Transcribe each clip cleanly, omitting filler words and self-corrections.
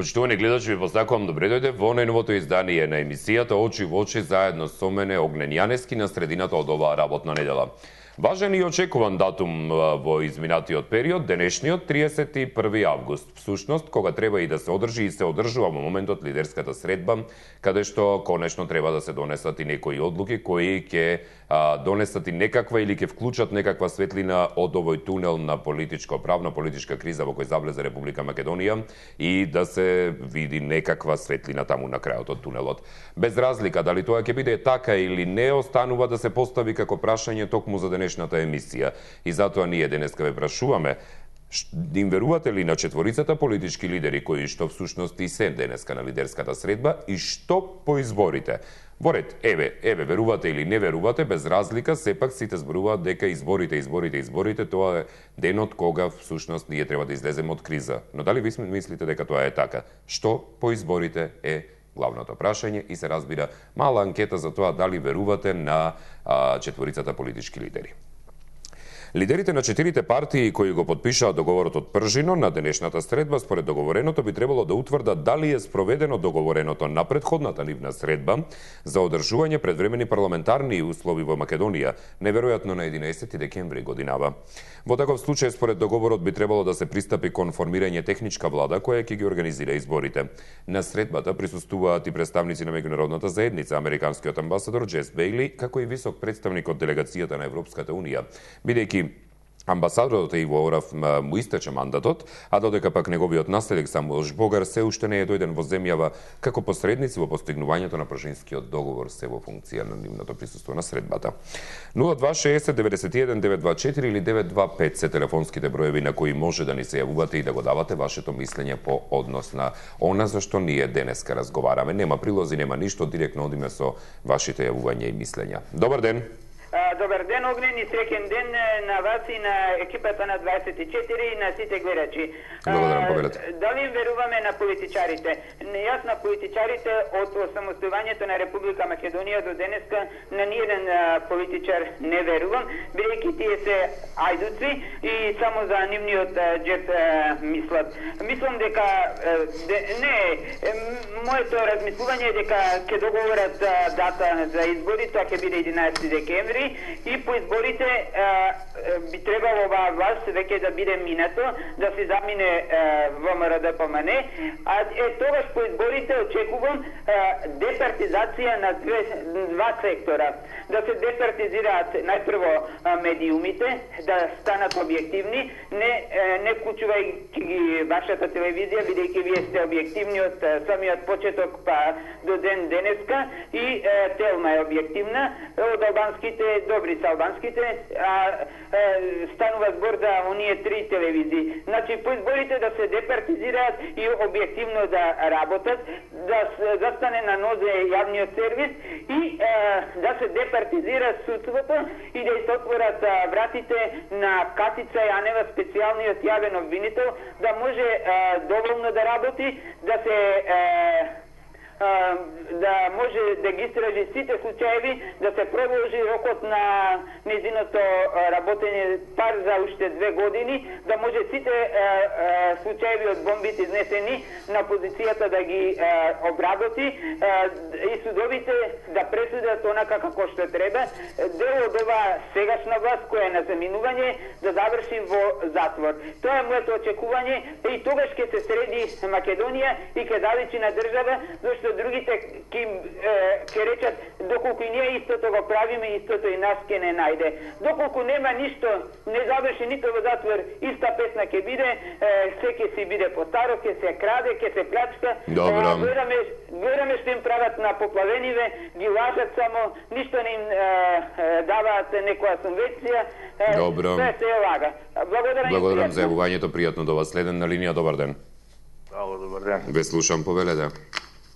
Почитувани гледачи, ви посакувам добре дојде во најновото издание на емисијата Очи во очи заедно со мене Огнен Јанески на средината од оваа работна недела. Важен и очекуван датум во изминатиот период, денешниот 31 август. Всушност, кога треба и да се одржи и се одржува во моментот лидерската средба, каде што конечно треба да се донесат и некои одлуки кои ќе донесат и некаква или ќе вклучат некаква светлина од овој тунел на правна политичка криза во кој завлезе Република Македонија и да се види некаква светлина таму на крајот од тунелот. Без разлика дали тоа ќе биде така или не, останува да се постави како прашање токму за денешната емисија. И затоа ние денеска ве прашуваме: им верувате ли на четворицата политички лидери кои што всушност и се денеска на лидерската средба и што по изборите? Во ред, еве, верувате или не верувате, без разлика, сепак сите зборуваат дека изборите, тоа е денот кога всушност ние треба да излеземе од криза. Но дали ви мислите дека тоа е така? Што по изборите е главното прашање и се разбира мала анкета за тоа дали верувате на четворицата политички лидери. Лидерите на 4 партии кои го подпишаа договорот од Пржино на денешната средба, според договореното би требало да утврдат дали е спроведено договореното на претходната нивна средба за одржување предвремени парламентарни услови во Македонија, неверојатно на 11 декември годинава. Во таков случај, според договорот би требало да се пристапи кон формирање техничка влада која ќе ги организира изборите. На средбата присуствуваат и представници на меѓународната заедница, американскиот амбасадор Джес Бејли, како и висок представник од делегацијата на Европската унија, бидејќи амбасадорот Иво Орав му истече мандатот, а додека пак неговиот наследник Самуил Жбогар се уште не е дојден во земјава како посредници во постигнувањето на Пржинскиот договор, се во функција на нивното присуство на средбата. 0260 91 924 или 925 се телефонските броеви на кои може да ни се јавувате и да го давате вашето мислење по однос на она за што ние денеска разговараме. Нема прилози, нема ништо, директно одиме со вашите јавувања и мислења. Добар ден! Добар ден, Огнен, и среќен ден на вас и на екипата на 24 и на сите гледачи. Благодарам, повелете. Дали им веруваме на политичарите? Јас на политичарите од осамостојувањето на Република Македонија до денеска на ниеден политичар не верувам, бидејќи тие се ајдуци и само за нивниот џеп мислат. Мислам дека моето размислување е дека ќе договорат дата за избори, тоа ќе биде 11 декември. И по изборите би требало оваа власт веќе да биде минато, да се замине ВМРО ДПМН, а тогаш по изборите очекувам департизација на два сектора. Да се департизираат најпрво медиумите, да станат објективни, не вклучувајќи ги вашата телевизија, бидејќи вие сте објективни од самиот почеток па до ден денеска, и Телма е објективна, од албанските добри са албанските, станува збор за оние 3 телевизии. Значи, по изборите да се департизираат и објективно да работат, да застане на нозе јавниот сервис и да се департизира судството и да се отворат вратите на Катица Јанева, специјалниот јавен обвинител, да може доволно да работи, да може да ги истражи сите случаеви, да се продолжи рокот на нејзиното работење пар за уште 2 години, да може сите случаеви од бомбите изнесени на позицијата да ги обработи и судовите да пресудат онака како што треба. Дел од оваа сегашна власт која е на заминување да заврши во затвор. Тоа е моето очекување и тогаш ќе се среди Македонија и ќе заличи на држава, зашто другите ќе речат доколку и ние истото го правиме, истото и нас ќе не најде. Доколку нема ништо, не заврши нито во затвор, иста песна ќе биде, се ќе си биде постаро, ќе се краде, ќе се плячка. Гледаме што им прават на поплавениве, ги лажат само, ништо не им даваат некоја субвенција. Све се лага. Благодарам за јавувањето, пријатно до вас. Следен на линија, добар ден. Ало, добар ден. Ве слушам, повелете.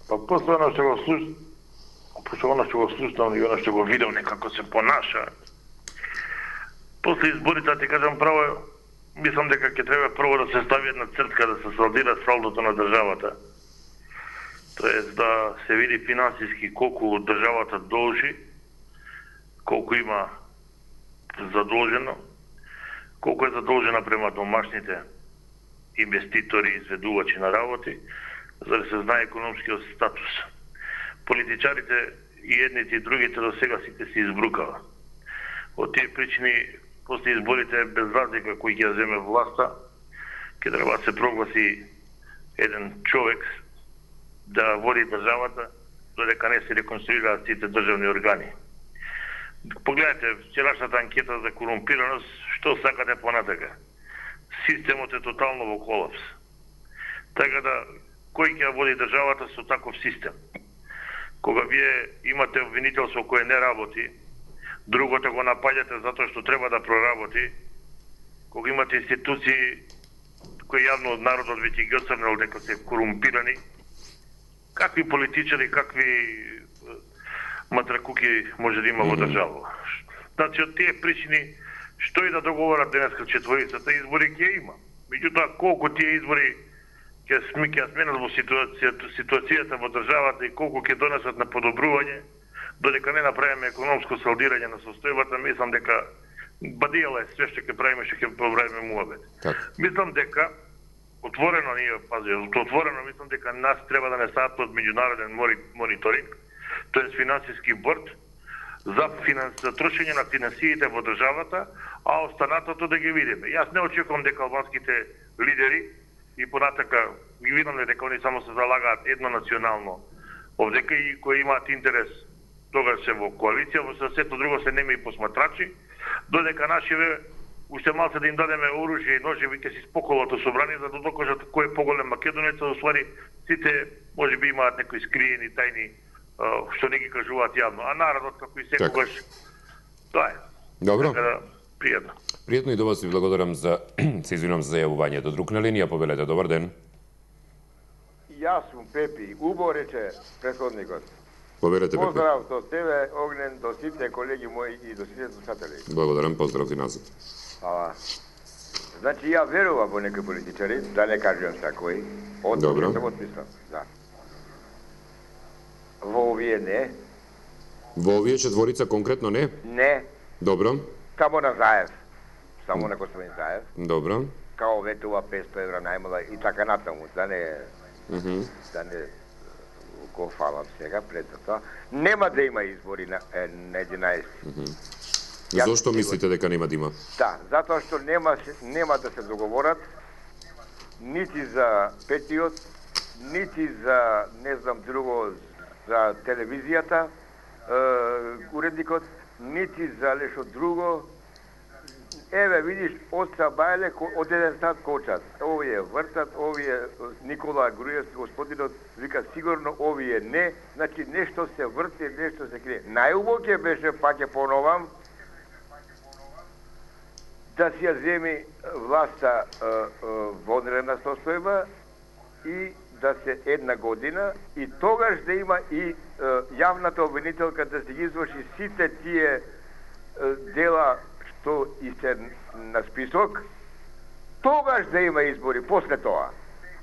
Па после оно што го слушам и оно што го видам некако се понаша, после изборите, ти кажам право, мислам дека ќе треба прво да се стави една цртка, да се салдира салдото на државата. Тоест да се види финансиски колку државата должи, колку има задолжено, колку е задолжена према домашните инвеститори и изведувачи на работи, за да се знае економскиот статус. Политичарите и едните и другите до сега сите се избрукава. Од тие причини, после изборите, без разлика кој ќе земе власта, ќе треба да се прогласи еден човек да води државата, додека не се реконструираат сите државни органи. Погледнете вчерашната анкета за корумпираност, што сакате понатака. Системот е тотално во колапс. Така да, кој ќе води државата со таков систем? Кога вие имате обвинителство кое не работи, другото го напаѓате затоа што треба да проработи, кога имате институции кои јавно од народот веќе ги оцрнел дека се корумпирани, какви политичари, какви матракуки може да има во држава. Значи, од тие причини, што и да договорат денеска четворицата, избори ќе има. Меѓутоа, колку тие избори ќе сменат во ситуацијата во државата и колку ќе донесат на подобрување, додека не направиме економско салдирање на состојбата, мислам дека бадијала е све што ќе правиме, што ќе поправиме муабет. Мислам дека отворено мислам дека нас треба да не стават под меѓународен мониторинг, тоест финансиски борд за трошење на финансиите во државата, а останатото да ги видиме. Јас не очекувам дека албанските лидери и понатака ги видам дека они само се залагаат еднонационално овдека и кои имаат интерес тогаш се во коалиција, во сето друго се нема и посматрачи, додека нашиве уште малце да им дадеме оружје и ножеви ќе си споколото собрани за да докажат кој е поголем македонец, а уствари сите можеби имаат некои скриени тајни што не ги кажуваат јавно, а народот како и секогаш тоа е. Добро. Така, пријатно. Пријатно и до вас ви благодарам за се извинувам за зајавувањето. Друг на линија, повелете, добар ден. Јас сум Пепи, убаво рече претходникот. Повелете, Пепи. Поздрав до тебе, Огнен, до сите колеги мои и до сите слушатели. Благодарам, поздрав и назад. Ала. Значи, ја верувам во некои политичари, да не кажувам сакој. Добро. Да. Во овие не. Во овие четворица конкретно не? Не. Добро. Само на Заев. Само на господин Заев. Добро. Као ветува 500 евра најмала и така натаму. Да не... Да не го фалам сега пред тоа. Нема да има избори на 11. Зошто мислите дека нема да има? Да, затоа што нема да се договорат нити за петиот, нити за не знам друго за телевизијата, уредникот, нити за лешо друго. Еве, видиш, од Сабајле, од еден сат кочат. Овие вртат, овие Никола Груевски, господинот, вика, сигурно овие не. Значи, нешто се врти, нешто се крие. Најубаво ќе беше, пак ќе поновам, да си ја земи власта вонредна состојба и да се една година и тогаш да има и јавната обвинителка да се ги изврши сите тие дела што и се на список, тогаш да има избори после тоа.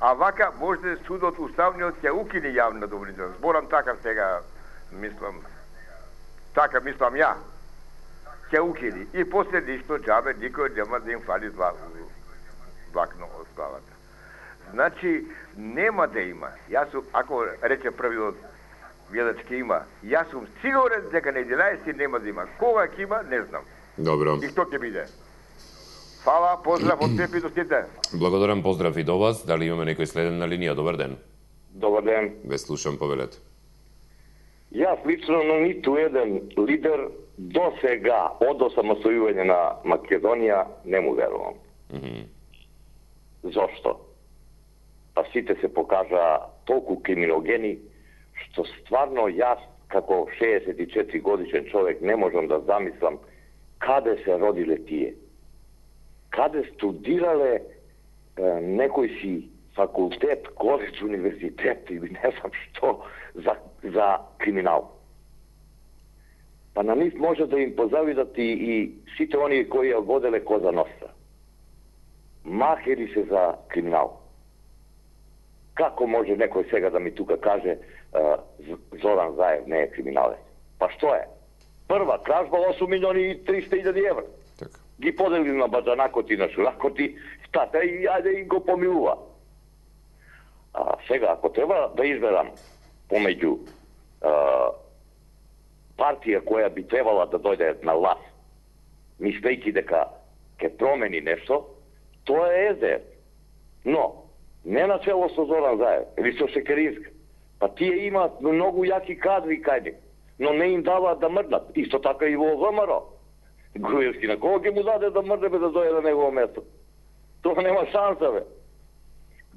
А вака може судот уставниот ќе укине јавната обвинителка. Зборам така сега, мислам ја. Ќе укини. И после ништо џабе никој нема да им фали влакно од главата. Значи, нема да има. Јас сум, ако рече првиот гледач ќе има, јас сум сигурен дека на 11 нема да има. Кога ќе има, не знам. Добро. И што ќе биде. Фала, поздрав од Пепи до сите. Благодарам, поздрав и до вас. Дали имаме некој следен на линија? Добар ден. Добар ден. Ве слушам, повелете. Јас лично на ниту еден лидер до сега од осамостојување на Македонија не му верувам. Зошто? Па сите се покажа толку криминогени, што стварно јас, како 64 годишен човек, не можам да замислам каде се родиле тие. Каде студирале некој си факултет, коледж, универзитет или не знам што за криминал. Па на нив може да им позавидат и сите оние кои ја воделе Коза Ностра. Махери се за криминал. Како може некој сега да ми тука каже Зоран Заев не е криминалец? Па што е? Прва кражба 8 милиони и 300.000 евра. Така. Ги подели на баджанакоти, на шуракоти, стата и јаде и го помилува. Сега, ако треба да изберам помеѓу партија која би требала да дојде на власт, мислејќи дека ќе промени нешто, тоа е СДС. Но, не на чело со Зоран Заев или со Шекеринска. Па тие имаат многу јаки кадри кај, но не им даваат да мрднат. Исто така и во ВМРО. Груевски на кого ќе му даде да мрде бе да дојде на негово место? Тоа нема шанса, бе.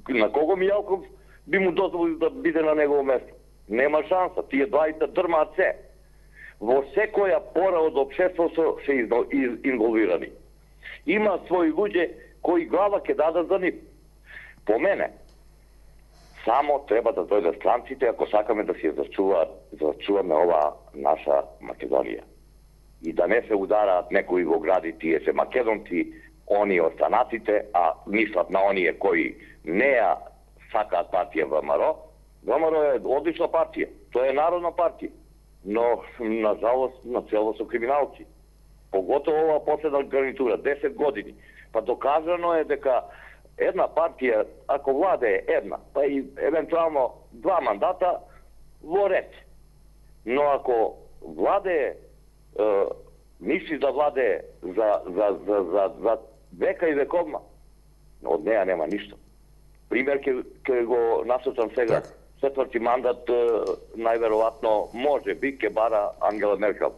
На кого Мијалков би му дозволил да биде на негово место? Нема шанса. Тие двајца дрмаат се. Во секоја пора од општеството се инволвирани. Има своји луѓе кои глава ќе дадат за нив. По мене, само треба да дојдат странците ако сакаме да си зачуваме оваа наша Македонија. И да не се удараат некои во гради, тие се македонци, они останатите, а мислат на оние кои не ја сакаат партија ВМРО. ВМРО е одлична партија, тоа е народна партија, но на жалост на цело со криминалци. Поготово ова последна гарнитура, 10 години. Па докажано е дека една партија, ако владее една, па и евентуално 2 мандата, во ред. Но ако владее, мисли да владее за века и вековна, од неја нема ништо. Пример ќе го насочам сега. Четврти мандат најверојатно може би ќе бара Ангела Меркел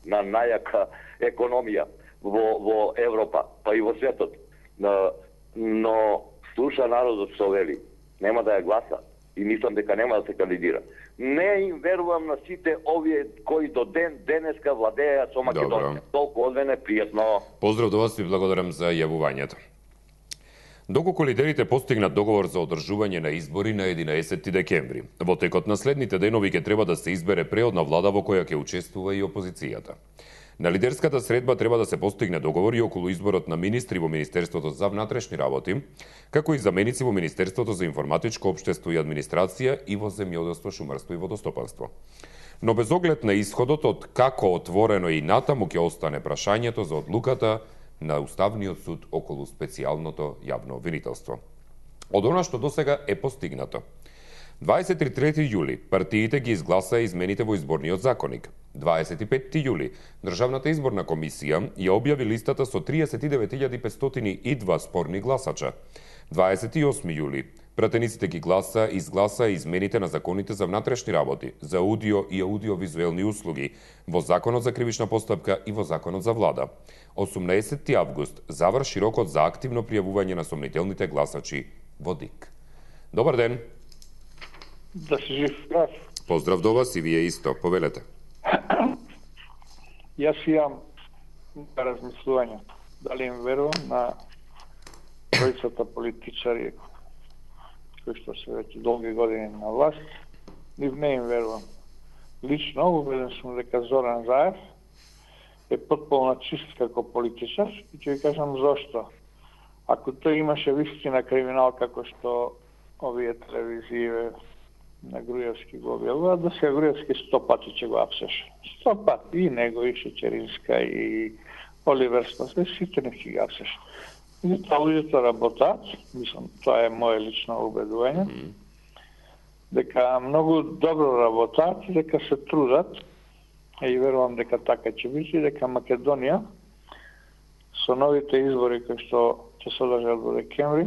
на најака економија во Европа, па и во светот. Но слуша народот што вели, нема да ја гласа и мислам дека нема да се кандидира. Не им верувам на сите овие кои до денеска владеат со Македонија. Толку од мене пријатно. Поздрав до вас и благодарам за јавувањето. Доколку лидерите постигнат договор за одржување на избори на 11 декември, во текот на следните денови ќе треба да се избере преодна влада во која ќе учествува и опозицијата. На лидерската средба треба да се постигне договор и околу изборот на министри во Министерството за внатрешни работи, како и заменици во Министерството за информатичко општество и администрација и во земјоделство, шумарство и водостопанство. Но без оглед на исходот од како отворено и натаму ќе остане прашањето за одлуката на Уставниот суд околу специјалното јавно обвинителство. Од она што досега е постигнато. 23 јули партиите ги изгласаа измените во изборниот законник. 25 јули Државната изборна комисија ја објави листата со 39.502 спорни гласача. 28 јули пратениците ги изгласаа измените на законите за внатрешни работи, за аудио и аудиовизуелни услуги, во Законот за кривична постапка и во Законот за влада. 18 август заврши рокот за активно пријавување на сомнителните гласачи во ДИК. Добар ден. Да си жив, здрав. Поздрав до вас и вие исто. Повелете. Јас имам размислување. Дали им верувам на тројцата политичари кои што се веќе долги години на власт, нив не им верувам. Лично убеден сум дека Зоран Заев е потполно чист како политичар и ќе ви кажам зошто. Ако тој имаше вистина криминал како што овие телевизии на Груевски го објавуваат, да се Груевски 100 пати ќе го апсеше. 100 пати и него, и Шечеринска, и Оливер Спасе, сите не ќе ги апсеше. И тоа луѓето работат, мислам, тоа е моје лично убедување, дека многу добро работат и дека се трудат, и верувам дека така ќе биде, дека Македонија со новите избори кои што ќе се одржат во декември,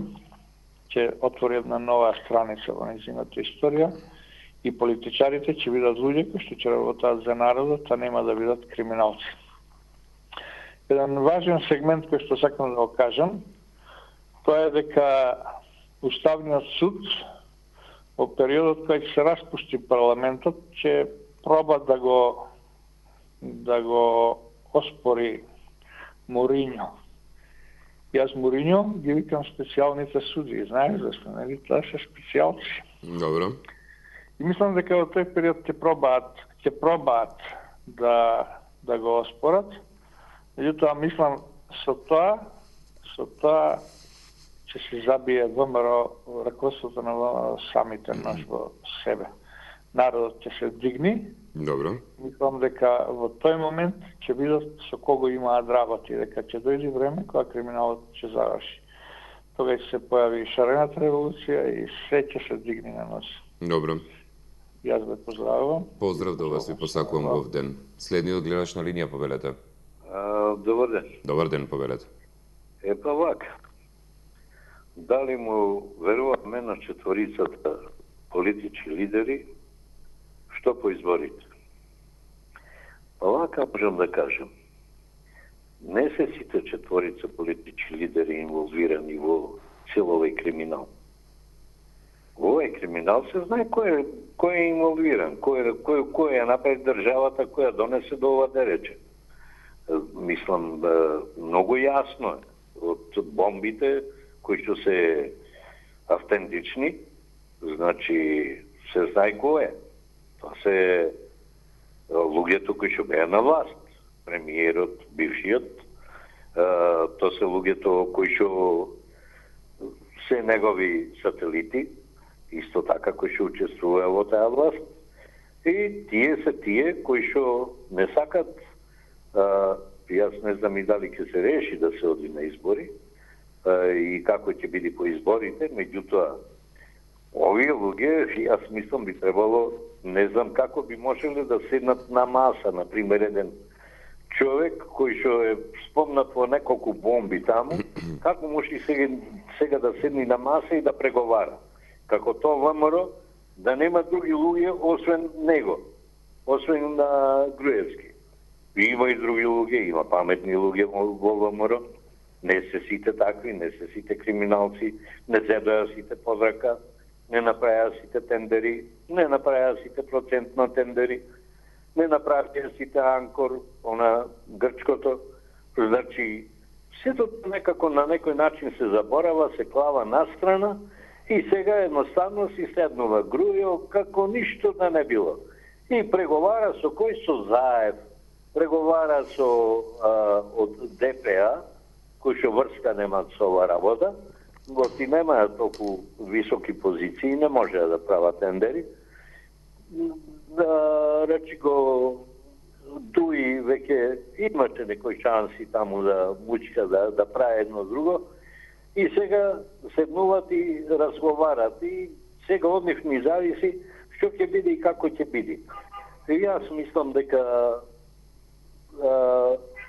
ќе отвори една нова страница во нејзината историја и политичарите ќе бидат луѓе кои што ќе работат за народот, а нема да бидат криминалци. Еден важен сегмент кој што сакам да го кажам, тоа е дека Уставниот суд во периодот кога ќе се распушти парламентот ќе проба да го оспори Моринјо. Јас Моринјо ги викам специјалните суди, знаеш зашто, нели? Тоа се специјалци. Добро. И мислам дека во тој период ќе пробаат да го оспорат. Меѓутоа мислам со тоа ќе се забие ВМРО, раководството на ВМРО самите наш во себе. Народот ќе се дигни. Добро. Мислам дека во тој момент ќе видат со кого имаат работи, дека ќе дојде време кога криминалот ќе заврши. тога ќе се појави шарената револуција и се ќе се дигне на нос. Добро. Јас ве поздравувам. Поздрав до вас, ви посакувам гов ден. Следниот гледаш на линија, повелете. Добар ден. Добар ден, повелете. Па вака. Дали му веруваме на четворицата политички лидери, што по изборите? Па вака можам да кажем. Не се сите четворица политички лидери инволвирани во цел овој криминал. Во овој криминал се знае кој е инволвиран, кој е направи државата, која донесе до ова да рече. Мислам, многу јасно е. Од бомбите, кои што се автентични, значи се знае кој е. Тоа се луѓето кои што беа на власт. Премиерот, бившиот, тоа се луѓето кои што се негови сателити, исто така кои што учествуваа во таа власт. И тие се тие кои што не сакат, јас не знам и дали ќе се реши да се оди на избори и како ќе биде по изборите, меѓутоа овие луѓе, јас мислам би требало, не знам како би можеле да седнат на маса, например еден човек кој што е спомнат во неколку бомби таму, како може сега да седни на маса и да преговара? Како тоа ВМРО да нема други луѓе освен него, освен на Груевски. Има и други луѓе, има паметни луѓе во ВМРО. Не се сите такви, не се сите криминалци, не зедоја сите позрака, не направија сите тендери, не направија сите процентно тендери, не направија сите анкор, она грчкото. Значи, сето некако на некој начин се заборава, се клава настрана и сега едноставно си седнува Грујо како ништо да не било. И преговара со кој? Со Заев, преговара со од ДПА, кои што врска немаат со ова работа, ти немаат толку високи позиции, не можеа да прават тендери. Да речи го Дуи веќе имате некои шанси таму да мучка да прави едно друго. И сега седнуват и разговарат. И сега од нив ни зависи што ќе биде и како ќе биде. И јас мислам дека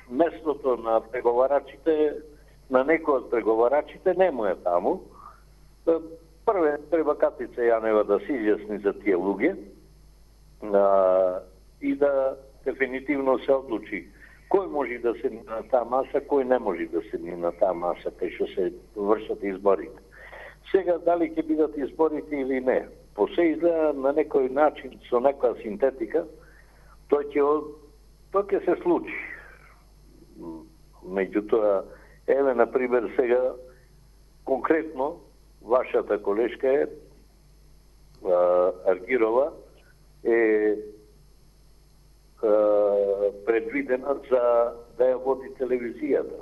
местото на преговарачите, на некој од преговарачите не му е таму. Прве треба Катица Јанева да се изјасни за тие луѓе и да дефинитивно се одлучи кој може да седне на таа маса, кој не може да седне на таа маса кај што се вршат изборите. Сега дали ќе бидат изборите или не, по се изгледа на некој начин со некоја синтетика, тоа ќе се случи. Меѓутоа, еве, например, сега, конкретно, вашата колешка Аргирова е предвидена за да ја води телевизијата.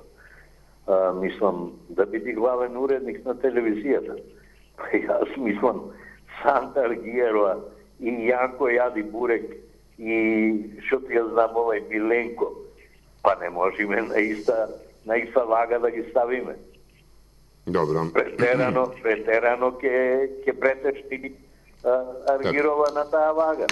Мислам, да биде главен уредник на телевизијата. Јас мислам, Санта Аргирова и Јанко Јади Бурек и што ти ја знам овај Миленко, па не можеме на иста вага да ги ставиме. Добро. Претерано ќе претешти Аргирова на таа вага.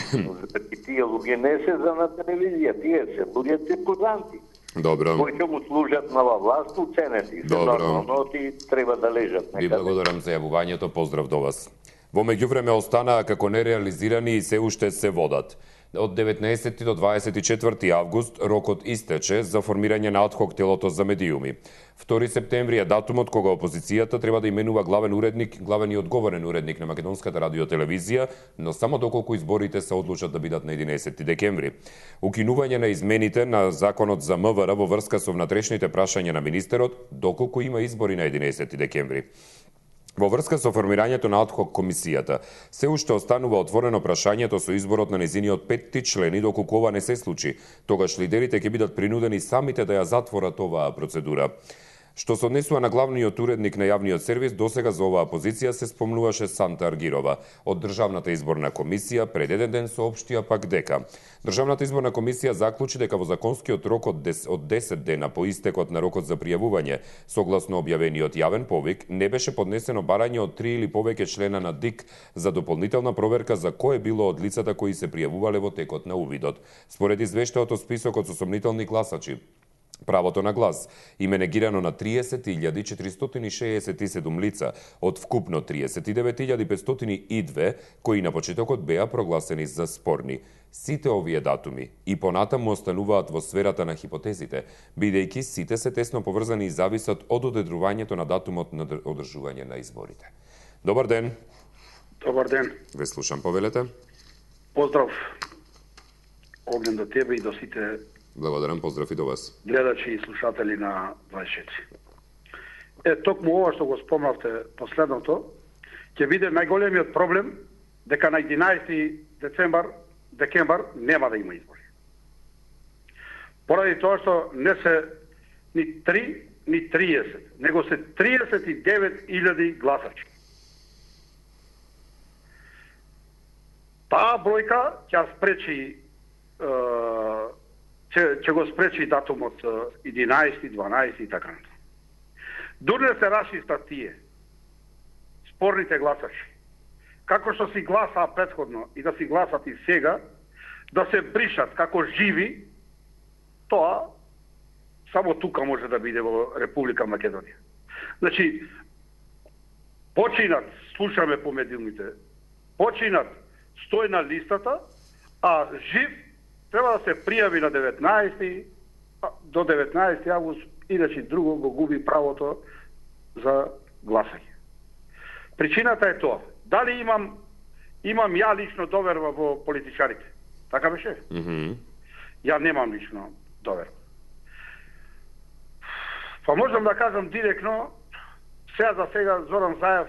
Тие луѓе не се за на телевизија, тие се луѓе циркузанти. Добро. Кои ќе му служат на власт, уценети. Нормално ти треба да лежат некаде. Ви благодарам за јавувањето, поздрав до вас. Во меѓувреме останаа како нереализирани и се уште се водат. Од 19 до 24 август рокот истече за формирање на адхок телото за медиуми. 2 септември е датумот кога опозицијата треба да именува главен и одговорен уредник на Македонската радиотелевизија, но само доколку изборите се одлучат да бидат на 11 декември. Укинување на измените на законот за МВР во врска со внатрешните прашања на министерот, доколку има избори на 11 декември. Во врска со формирањето на адхок комисијата, се уште останува отворено прашањето со изборот на незиниот 5 члени, доколку ова не се случи, тогаш лидерите ќе бидат принудени самите да ја затворат оваа процедура. Што се однесува на главниот уредник на јавниот сервис, досега за оваа позиција се спомнуваше Санта Аргирова. Од Државната изборна комисија пред еден ден соопштија пак дека Државната изборна комисија заклучи дека во законскиот рок од 10 дена по истекот на рокот за пријавување, согласно објавениот јавен повик, не беше поднесено барање од 3 или повеќе члена на ДИК за дополнителна проверка за кое било од лицата кои се пријавувале во текот на увидот. Според извештајот од списокот со сомнителни гласачи, правото на глас им е негирано на 30.467 лица од вкупно 39.502 кои на почетокот беа прогласени за спорни. Сите овие датуми и понатаму остануваат во сферата на хипотезите, бидејќи сите се тесно поврзани и зависат од одржувањето на датумот на одржување на изборите. Добар ден. Добар ден. Ве слушам, повелете. Поздрав. Огнен до тебе и до сите. Благодарам, поздрав и до вас. Гледачи и слушатели на 24. Токму ова што го спомнавте последното, ќе биде најголемиот проблем дека на 11 декембар нема да има избори. Поради тоа што не се ни 3, ни 30, него се 39.000 гласачи. Таа бројка ќе спречи ќе го спречи датумот 11, 12 и така натаму. Дурне се расистат тие спорните гласачи. Како што си гласаа претходно и да си гласат и сега, да се бришат како живи, тоа само тука може да биде во Република Македонија. Значи, починат, слушаме по медиумите, починат стој на листата, а жив треба да се пријави на 19 до 19 август, иначе друго го губи правото за гласање. Причината е тоа. Дали имам ја лично доверба во политичарите? Така беше? Ја немам лично доверба. Па можам да кажам директно, сега Зоран Заев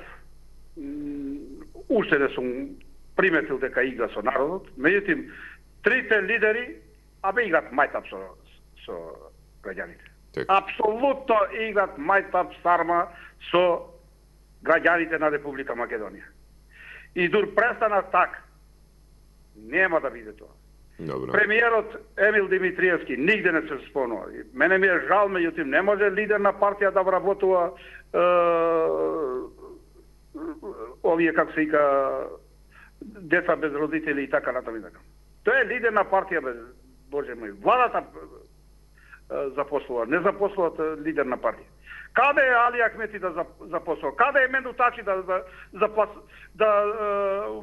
уште не сум приметил дека игра со народот, меѓутоа трите лидери играат мајтап со граѓаните. Апсолутно играат мајтап сарма со граѓаните на Република Македонија. И дур престанат така, нема да биде тоа. Добро. Премиерот Емил Димитриевски нигде не се спомнува. Мене ми е жал, меѓутоа не може лидер на партија да вработува овие, како се вика, деца без родители и така натаму. Тој е лидер на партија, Боже мој. Владата запослува, не запослуват лидер на партија. Каде е Али Ахмети да запослува? Каде е Менду Тачи да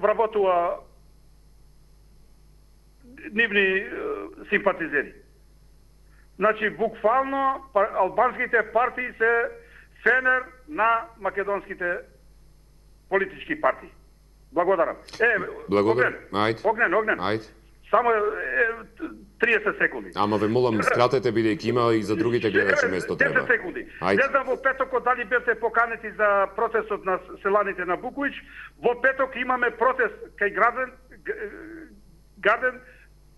вработува нивни симпатизери? Значи, буквално, албанските партии се фенер на македонските политички партии. Благодарам. Огнен. Само 30 секунди. Ама ве молам, скратете, бидејќи има и за другите гледачи место треба. 10 секунди. Не знам во петокот дали бевте поканети за протестот на селаните на Букуич. Во петок имаме протест кај Гарден.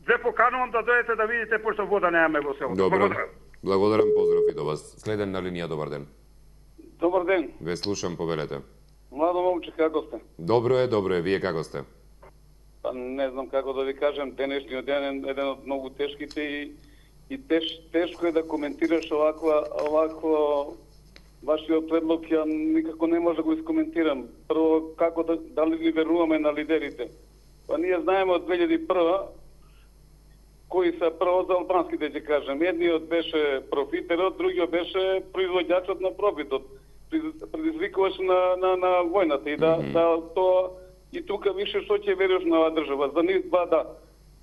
Ве поканувам да дојдете да видите, пошто вода немаме во селото. Добро. Благодарам, поздрав и до вас. Следен на линија, добар ден. Добар ден. Ве слушам, повелете. Младо момче, како сте? Добро е, вие како сте? Па не знам како да ви кажем, денешниот ден е еден од многу тешките и тешко е да коментираш овакво вашиот предлог, ја никако не може да го искоментирам. Прво, како дали ви веруваме на лидерите? Па ние знаеме од 2001 кои се прво за албанските, ќе кажем. Едниот беше профитерот, другиот беше производјачот на профитот. Предизвикуваш на војната и да тоа и тука више што ќе вериш на оваа држава. За нив два да.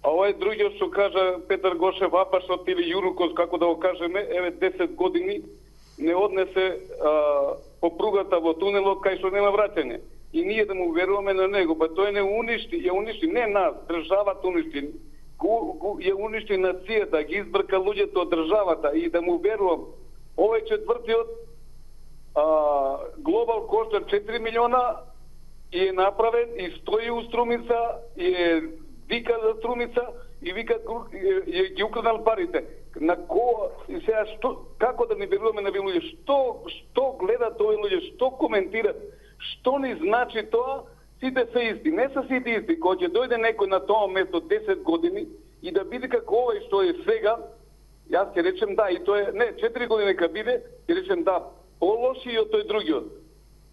А овој другиот што кажа Петар Гошев, Апашот или Јурукос, како да го кажеме, 10 години не однесе по пругата во тунелот кај што нема враќање. И ние да му веруваме на него, па тој не ја уништи не нас, државата уништи. Ја уништи нацијата, ги избрка луѓето од државата и да му верувам. Овој четвртиот глобал кошта 4 милиона и е направен и стои у Струмица и е вика за Струмица и вика ги украдал парите. на која и сега како да не веруваме на луѓе, што гледат овие луѓе, што коментират, што ни значи тоа, сите се исти. Не се сите исти, кога ќе дојде некој на тоа место 10 години и да биде како овој што е сега, јас ќе речем да, и тоа е, не, 4 години ка биде, ќе речем да, полоши и од тој другиот.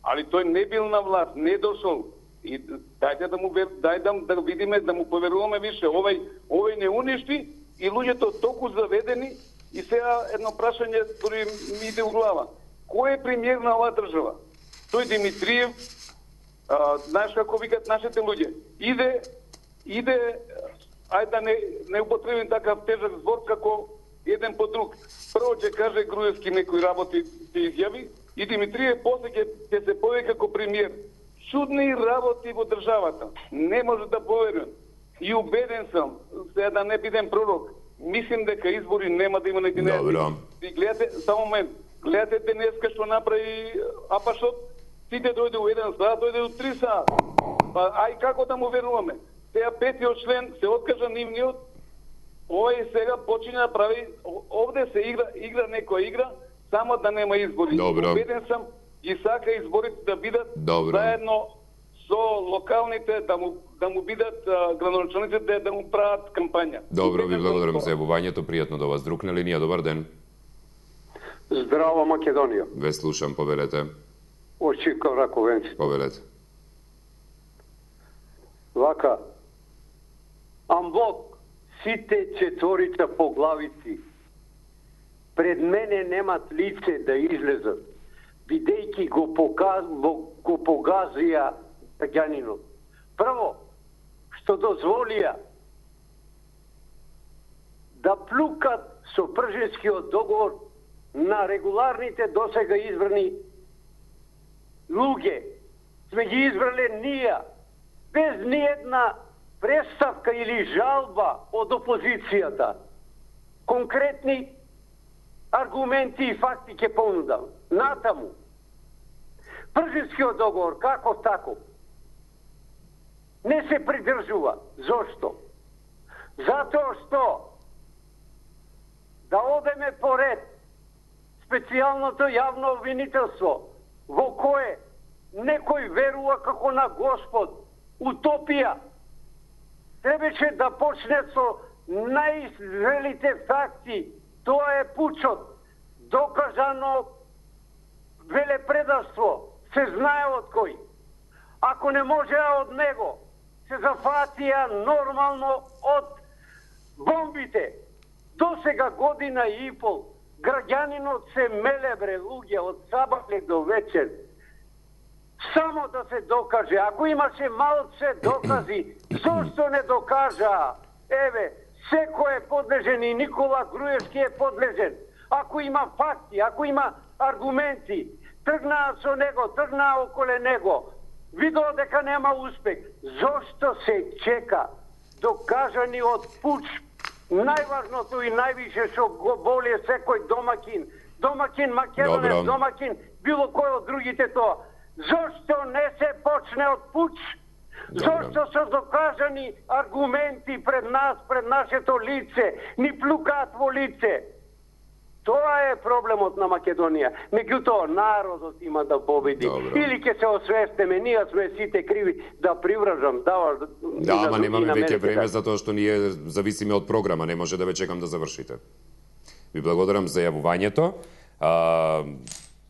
Али тој не бил на власт, не дошол. И дајте да видиме, да му поверуваме више. Овој не уништи и луѓето толку заведени. И сега едно прашање дури ми иде у глава. Кој е премиер на оваа држава? Тој Димитриев, знаеш како викат нашите луѓе, иде, ајде да не употребим такав тежак збор како еден по друг. Прво ќе каже Груевски некои работи ќе изјави и Димитриев после ќе се појави како премиер. Чудни работи во државата. Не може да поверувам. И убеден сум, сега да не бидем пророк, мислим дека избори нема да има на 11. Добро. И гледате, само момент, гледате денеска што направи Апашот, сите дојде у 1 саат, дојде у 3 саат. Па ај како да му веруваме? Сега петиот член се откажа нивниот, овој сега почиња да прави, овде се игра некоја игра, само да нема избори. Добро. Убеден сум, и сака изборите да бидат Добро. заедно со локалните, да му бидат градоначалниците да му прават кампања. Добро, ви благодарам за јавувањето, пријатно до вас. Друг на линија, добар ден. Здраво, Македонија. Ве слушам, повелете. Очивка Раковенци. Повелете. Вака, амбок, сите четворица поглавици пред мене немат лице да излезат, бидејќи го погазија граѓанинот. Прво, што дозволија да плукат со Пржинскиот договор на регуларните досега избрани луѓе. Сме ги избрале ние, без ниедна представка или жалба од опозицијата. Конкретни аргументи и факти ќе понудам. Натаму, Пржинскиот договор, како тако, не се придржува. Зошто? Затоа што да одеме поред специјалното јавно обвинителство, во кое некој верува како на Господ, утопија, требаше да почне со најзрелите факти. Тоа е пучот, докажано велепредавство, се знае од кој. Ако не можеа од него, се зафатија нормално од бомбите. До сега година и пол, граѓанинот се мелебре луѓе од сабатле до вечер. Само да се докаже. Ако имаше малце докази, зошто не докажа? Еве, секој е подлежен и Никола Груевски е подлежен. Ако има факти, ако има аргументи, тргнаа со него, тргнаа околе него, видоа дека нема успех. Зошто се чека докажаниот пуч? Најважното и највише што го боли е секој домакин, македонец, домакин, било кој од другите тоа. Зошто не се почне од пуч? Зошто се докажани аргументи пред нас, пред нашето лице, ни плукаат во лице? Тоа е проблемот на Македонија. Меѓутоа, народот има да победи. Или ќе се освестеме, ние сме сите криви, да привржам. Да, ама немаме веќе време, затоа што ние зависиме од програма, не може да ве чекам да завршите. Ви благодарам за јавувањето.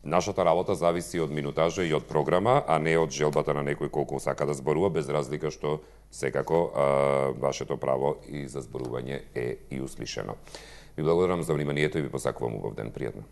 Нашата работа зависи од минутажа и од програма, а не од желбата на некој колку сака да зборува, без разлика што секако вашето право и за зборување е и услишено. Ви благодарам за вниманието и ви посакувам убав ден. Пријатно.